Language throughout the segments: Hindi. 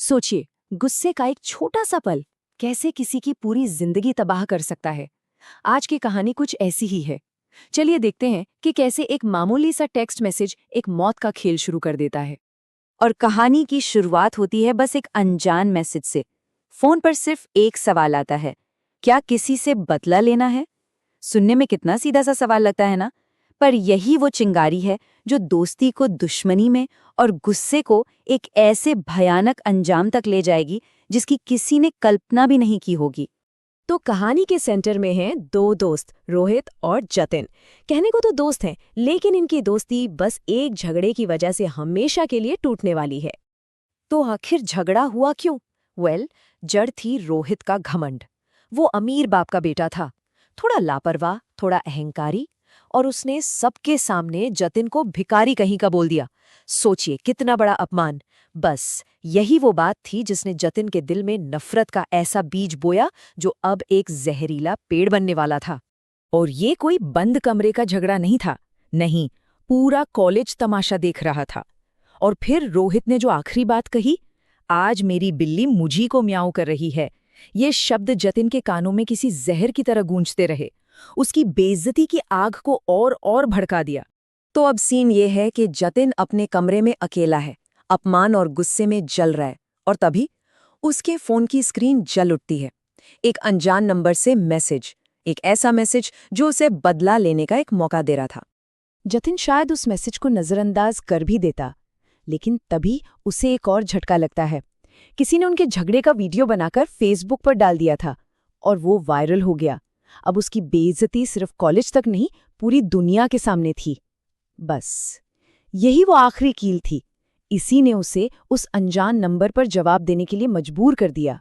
सोचिए, गुस्से का एक छोटा सा पल कैसे किसी की पूरी जिंदगी तबाह कर सकता है। आज की कहानी कुछ ऐसी ही है। चलिए देखते हैं कि कैसे एक मामूली सा टेक्स्ट मैसेज एक मौत का खेल शुरू कर देता है। और कहानी की शुरुआत होती है बस एक अनजान मैसेज से। फोन पर सिर्फ एक सवाल आता है, क्या किसी से बदला लेना है? सुनने में कितना सीधा सा सवाल लगता है ना, पर यही वो चिंगारी है जो दोस्ती को दुश्मनी में और गुस्से को एक ऐसे भयानक अंजाम तक ले जाएगी जिसकी किसी ने कल्पना भी नहीं की होगी। तो कहानी के सेंटर में हैं दो दोस्त, रोहित और जतिन। कहने को तो दोस्त हैं, लेकिन इनकी दोस्ती बस एक झगड़े की वजह से हमेशा के लिए टूटने वाली है। तो आखिर झगड़ा हुआ क्यों? जड़ थी रोहित का घमंड। वो अमीर बाप का बेटा था, थोड़ा लापरवाह, थोड़ा अहंकारी, और उसने सबके सामने जतिन को भिखारी कहीं का बोल दिया। सोचिए कितना बड़ा अपमान। बस यही वो बात थी जिसने जतिन के दिल में नफरत का ऐसा बीज बोया जो अब एक जहरीला पेड़ बनने वाला था। और ये कोई बंद कमरे का झगड़ा नहीं था, नहीं, पूरा कॉलेज तमाशा देख रहा था। और फिर रोहित ने जो आखिरी बात कही, आज मेरी बिल्ली मुझी को म्याऊं कर रही है, ये शब्द जतिन के कानों में किसी जहर की तरह गूंजते रहे। उसकी बेइज्जती की आग को और भड़का दिया। तो अब सीन ये है कि जतिन अपने कमरे में अकेला है, अपमान और गुस्से में जल रहा है, और तभी उसके फोन की स्क्रीन जल उठती है। एक अनजान नंबर से मैसेज, एक ऐसा मैसेज जो उसे बदला लेने का एक मौका दे रहा था। जतिन शायद उस मैसेज को नजरअंदाज कर भी देता, लेकिन तभी उसे एक और झटका लगता है। किसी ने उनके झगड़े का वीडियो बनाकर फेसबुक पर डाल दिया था और वो वायरल हो गया। अब उसकी बेइज्जती सिर्फ कॉलेज तक नहीं, पूरी दुनिया के सामने थी। बस यही वो आखिरी कील थी। इसी ने उसे उस अनजान नंबर पर जवाब देने के लिए मजबूर कर दिया।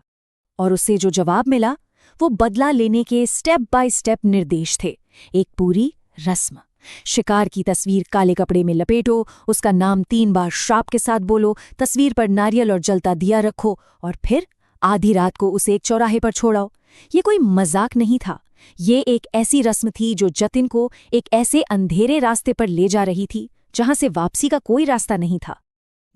और उसे जो जवाब मिला वो बदला लेने के स्टेप बाय स्टेप निर्देश थे। एक पूरी रस्म। शिकार की तस्वीर काले कपड़े में लपेटो, उसका नाम 3 बार श्राप के साथ बोलो, तस्वीर पर नारियल और जलता दिया रखो, और फिर आधी रात को उसे एक चौराहे पर छोड़ाओ। ये कोई मजाक नहीं था, ये एक ऐसी रस्म थी जो जतिन को एक ऐसे अंधेरे रास्ते पर ले जा रही थी जहां से वापसी का कोई रास्ता नहीं था।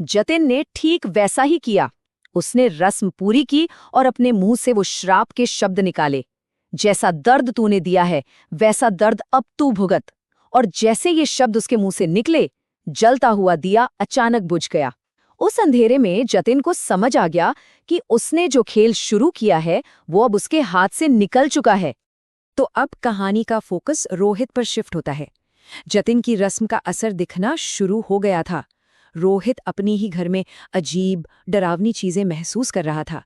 जतिन ने ठीक वैसा ही किया। उसने रस्म पूरी की और अपने मुंह से वो श्राप के शब्द निकाले, जैसा दर्द तूने दिया है वैसा दर्द अब तू भुगत। और जैसे ये शब्द उसके मुंह से निकले, जलता हुआ दिया अचानक बुझ गया। उस अंधेरे में जतिन को समझ आ गया कि उसने जो खेल शुरू किया है वो अब उसके हाथ से निकल चुका है। तो अब कहानी का फोकस रोहित पर शिफ्ट होता है। जतिन की रस्म का असर दिखना शुरू हो गया था। रोहित अपनी ही घर में अजीब, डरावनी चीजें महसूस कर रहा था,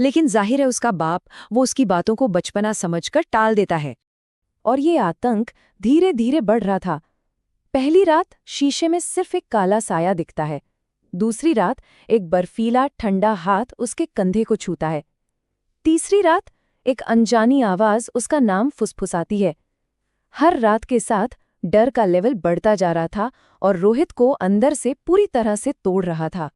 लेकिन जाहिर है उसका बाप वो उसकी बातों को बचपना समझकर टाल देता है। और ये आतंक धीरे धीरे बढ़ रहा था। पहली रात शीशे में सिर्फ एक काला साया दिखता है। दूसरी रात एक बर्फीला ठंडा हाथ उसके कंधे को छूता है। तीसरी रात एक अनजानी आवाज उसका नाम फुसफुसाती है। हर रात के साथ डर का लेवल बढ़ता जा रहा था और रोहित को अंदर से पूरी तरह से तोड़ रहा था।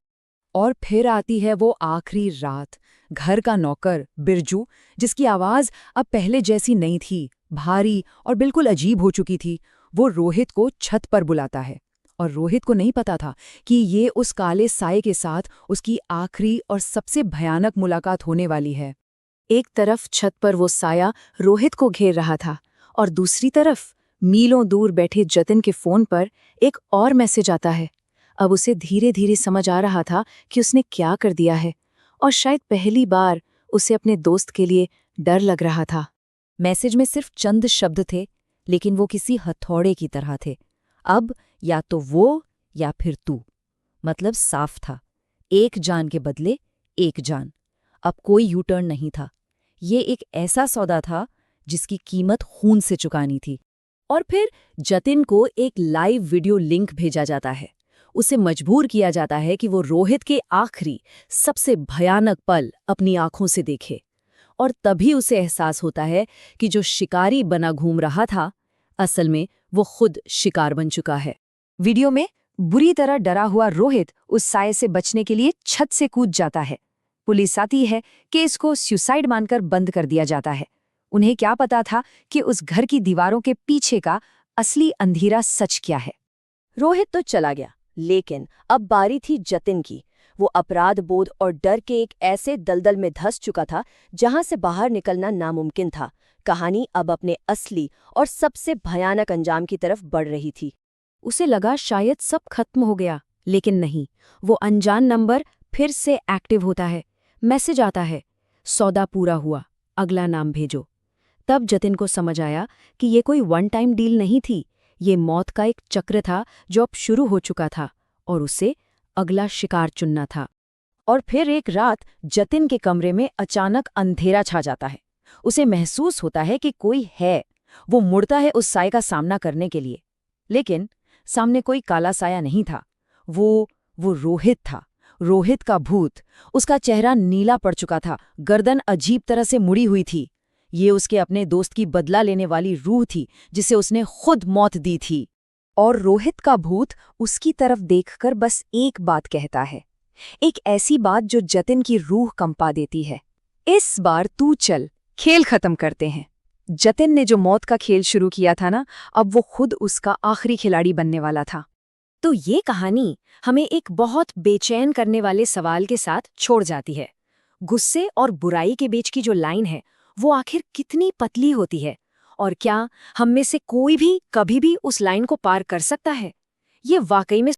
और फिर आती है वो आखिरी रात। घर का नौकर बिरजू, जिसकी आवाज अब पहले जैसी नहीं थी, भारी और बिल्कुल अजीब हो चुकी थी, वो रोहित को छत पर बुलाता है। और रोहित को नहीं पता था कि ये उस काले साये के साथ उसकी आखिरी और सबसे भयानक मुलाकात होने वाली है। एक तरफ छत पर वो साया रोहित को घेर रहा था, और दूसरी तरफ मीलों दूर बैठे जतिन के फोन पर एक और मैसेज आता है। अब उसे धीरे धीरे समझ आ रहा था कि उसने क्या कर दिया है, और शायद पहली बार उसे अपने दोस्त के लिए डर लग रहा था। मैसेज में सिर्फ चंद शब्द थे, लेकिन वो किसी हथौड़े की तरह थे। अब या तो वो या फिर तू। मतलब साफ था, एक जान के बदले एक जान। अब कोई यू टर्न नहीं था। ये एक ऐसा सौदा था जिसकी कीमत खून से चुकानी थी। और फिर जतिन को एक लाइव वीडियो लिंक भेजा जाता है। उसे मजबूर किया जाता है कि वो रोहित के आखिरी, सबसे भयानक पल अपनी आंखों से देखे। और तभी उसे एहसास होता है कि जो शिकारी बना घूम रहा था, असल में वो खुद शिकार बन चुका है। वीडियो में बुरी तरह डरा हुआ रोहित उस साये से बचने के लिए छत से कूद जाता है। पुलिस आती है, केस को सुसाइड मानकर बंद कर दिया जाता है। उन्हें क्या पता था कि उस घर की दीवारों के पीछे का असली अंधेरा सच क्या है। रोहित तो चला गया, लेकिन अब बारी थी जतिन की। वो अपराध बोध और डर के एक ऐसे दलदल में धंस चुका था जहां से बाहर निकलना नामुमकिन था। कहानी अब अपने असली और सबसे भयानक अंजाम की तरफ बढ़ रही थी। उसे लगा शायद सब खत्म हो गया, लेकिन नहीं। वो अनजान नंबर फिर से एक्टिव होता है। मैसेज आता है, सौदा पूरा हुआ, अगला नाम भेजो। तब जतिन को समझ आया कि ये कोई वन टाइम डील नहीं थी, ये मौत का एक चक्र था जो अब शुरू हो चुका था और उसे अगला शिकार चुनना था। और फिर एक रात जतिन के कमरे में अचानक अंधेरा छा जाता है। उसे महसूस होता है कि कोई है। वो मुड़ता है उस साए का सामना करने के लिए, लेकिन सामने कोई काला साया नहीं था। वो रोहित था, रोहित का भूत। उसका चेहरा नीला पड़ चुका था, गर्दन अजीब तरह से मुड़ी हुई थी। ये उसके अपने दोस्त की बदला लेने वाली रूह थी जिसे उसने खुद मौत दी थी। और रोहित का भूत उसकी तरफ देखकर बस एक बात कहता है, एक ऐसी बात जो जतिन की रूह कंपा देती है, इस बार तू चल, खेल खत्म करते हैं। जतिन ने जो मौत का खेल शुरू किया था ना, अब वो खुद उसका आखिरी खिलाड़ी बनने वाला था। तो ये कहानी हमें एक बहुत बेचैन करने वाले सवाल के साथ छोड़ जाती है। गुस्से और बुराई के बीच की जो लाइन है, वो आखिर कितनी पतली होती है, और क्या हम में से कोई भी कभी भी उस लाइन को पार कर सकता है? ये वाकई में